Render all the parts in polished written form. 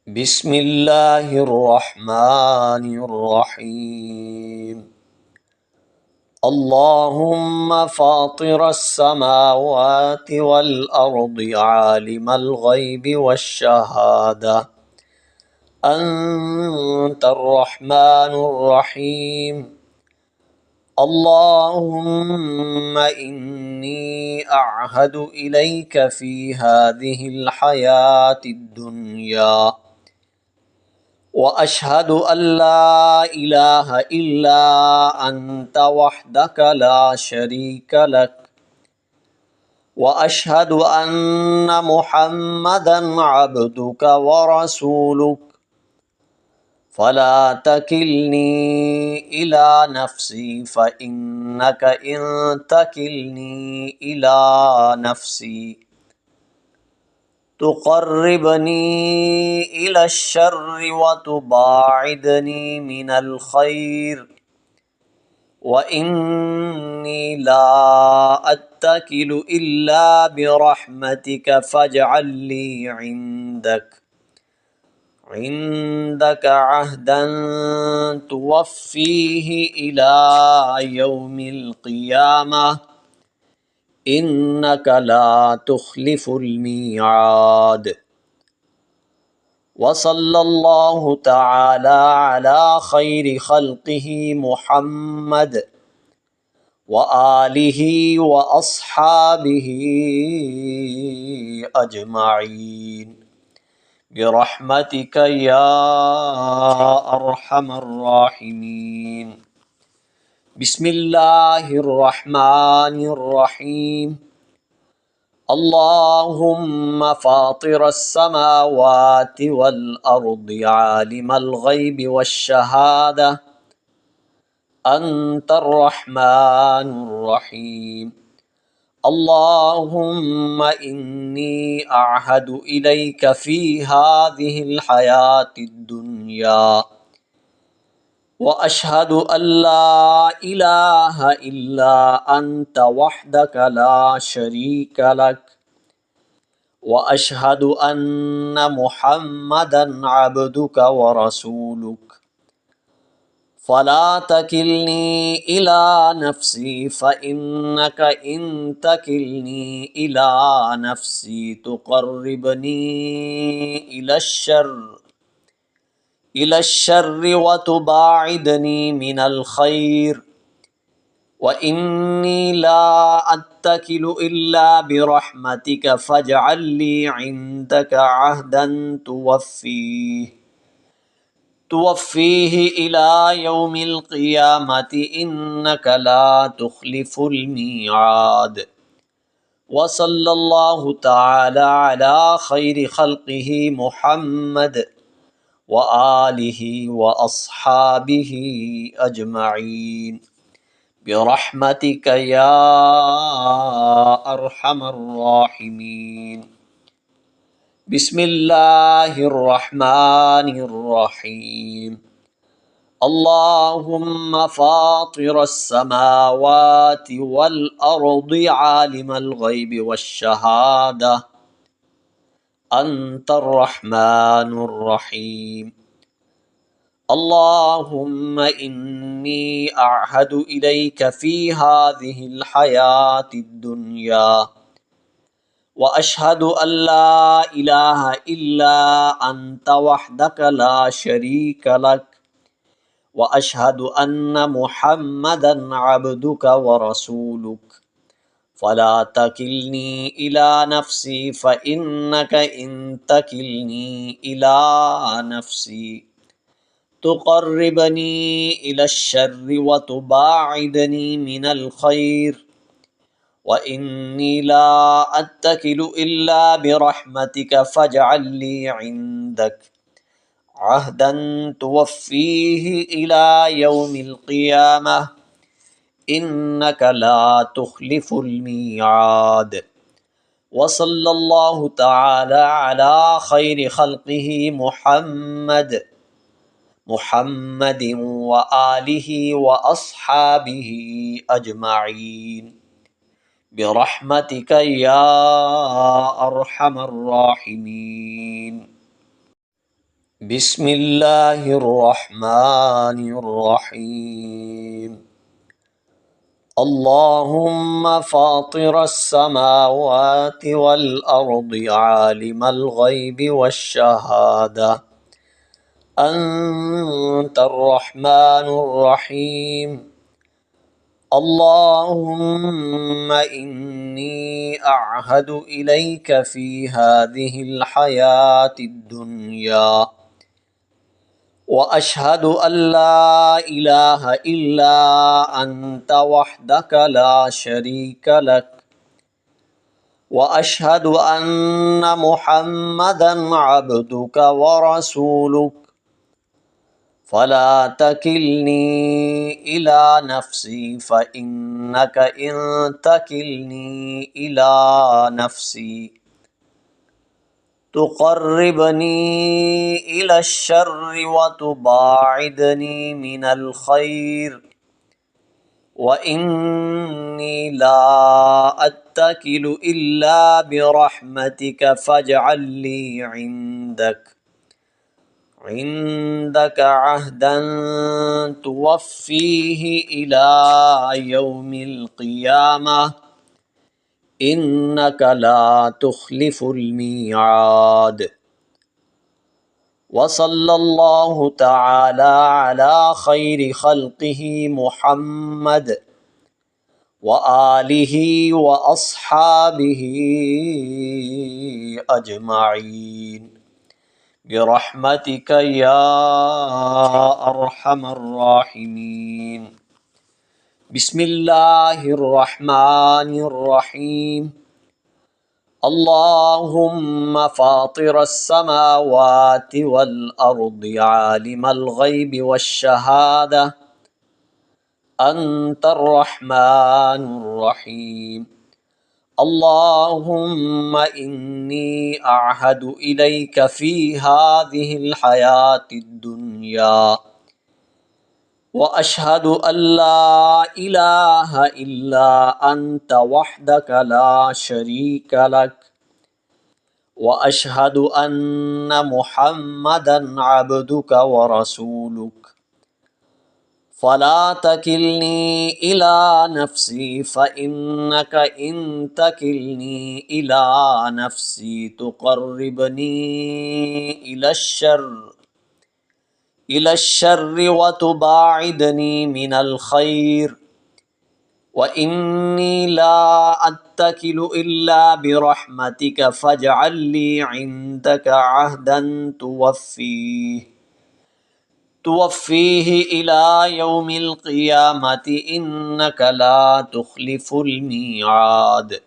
بسم الله الرحمن الرحيم. اللهم فاطر السماوات والأرض عالم الغيب والشهادة، أنت الرحمن الرحيم. اللهم إني أعهد إليك في هذه الحياة الدنيا وأشهد أن لا إله إلا أنت وحدك لا شريك لك، وأشهد أن محمدا عبدك ورسولك، فلا تكلني إلى نفسي فإنك إن تكلني إلى نفسي تقربني إلى الشر وتباعدني من الخير، وإني لا أتكل إلا برحمتك فاجعل لي عندك عهدا توفيه إلى يوم القيامة، إنك لا تخلف الميعاد. وصلى الله تعالى على خير خلقه محمد وآله وأصحابه أجمعين برحمتك يا أرحم الراحمين. بسم الله الرحمن الرحيم. اللهم فاطر السماوات والأرض عالم الغيب والشهادة، أنت الرحمن الرحيم. اللهم إني أعهد إليك في هذه الحياة الدنيا وأشهد أن لا إله إلا أنت وحدك لا شريك لك، وأشهد أن محمدا عبدك ورسولك، فلا تكلني إلى نفسي فإنك إن تكلني إلى نفسي تقربني إلى الشر وتباعدني من الخير، وإني لا أتكل إلا برحمتك فاجعل لي عندك عهدا توفيه إلى يوم القيامة، إنك لا تخلف الميعاد. وصلى الله تعالى على خير خلقه محمد وآله وأصحابه أجمعين برحمتك يا أرحم الراحمين. بسم الله الرحمن الرحيم. اللهم فاطر السماوات والأرض عالم الغيب والشهادة، أنت الرحمن الرحيم. اللهم إني أعهد إليك في هذه الحياة الدنيا وأشهد أن لا إله إلا أنت وحدك لا شريك لك، وأشهد أن محمدا عبدك ورسولك، فلا تكلني إلى نفسي فإنك إن تكلني إلى نفسي تقربني إلى الشر وتباعدني من الخير، وإني لا أتكل إلا برحمتك فاجعل لي عندك عهدا توفيه إلى يوم القيامة، إنك لا تخلف الميعاد. وصلى الله تعالى على خير خلقه محمد وآله وأصحابه أجمعين برحمتك يا أرحم الراحمين. بسم الله الرحمن الرحيم اللهم فاطر السماوات والأرض عالم الغيب والشهادة أنت الرحمن الرحيم اللهم إني أعهد إليك في هذه الحياة الدنيا وأشهد أن لا إله إلا أنت وحدك لا شريك لك وأشهد أن محمدا عبدك ورسولك فلا تكلني إلى نفسي فإنك إن تكلني إلى نفسي تقربني إلى الشر وتباعدني من الخير وإني لا أتكل إلا برحمتك فاجعل لي عندك عهدا توفيه إلى يوم القيامة إنك لا تخلف الميعاد وصلى الله تعالى على خير خلقه محمد وآله وأصحابه أجمعين برحمتك يا أرحم الراحمين بسم الله الرحمن الرحيم اللهم فاطر السماوات والأرض عالم الغيب والشهادة أنت الرحمن الرحيم اللهم إني أعهد إليك في هذه الحياة الدنيا وأشهد أن لا إله إلا أنت وحدك لا شريك لك وأشهد أن محمدا عبدك ورسولك فلا تكلني إلى نفسي فإنك إن تكلني إلى نفسي تقربني إلى الشر وتباعدني من الخير وإني لا أتكل إلا برحمتك فاجعل لي عندك عهدا توفيه إلى يوم القيامة إنك لا تخلف الميعاد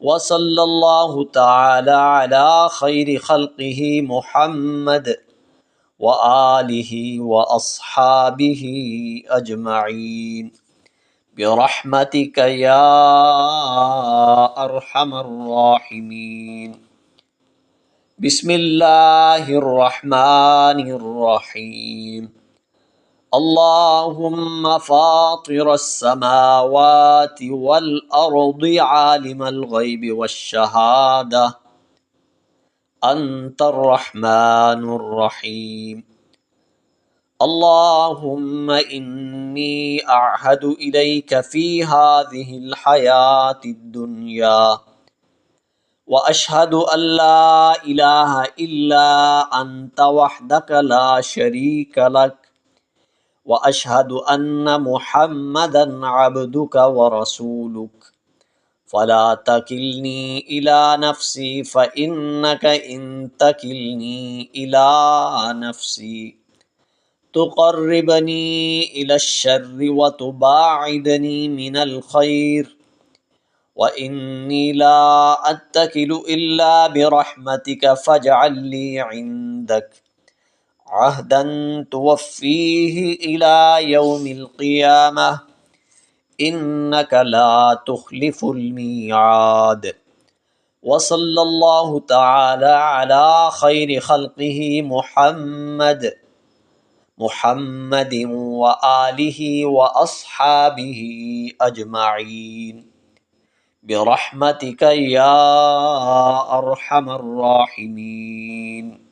وصلى الله تعالى على خير خلقه محمد وآله وأصحابه أجمعين برحمتك يا أرحم الراحمين بسم الله الرحمن الرحيم اللهم فاطر السماوات والأرض عالم الغيب والشهادة أنت الرحمن الرحيم اللهم إني أعهد إليك في هذه الحياة الدنيا وأشهد أن لا إله إلا أنت وحدك لا شريك لك وأشهد أن محمدا عبدك ورسولك فلا تكلني إلى نفسي فإنك إن تكلني إلى نفسي تقربني إلى الشر وتباعدني من الخير وإني لا أتكل إلا برحمتك فاجعل لي عندك عهدا توفيه إلى يوم القيامة إنك لا تخلف الميعاد وصلى الله تعالى على خير خلقه محمد وآله وأصحابه أجمعين برحمتك يا أرحم الراحمين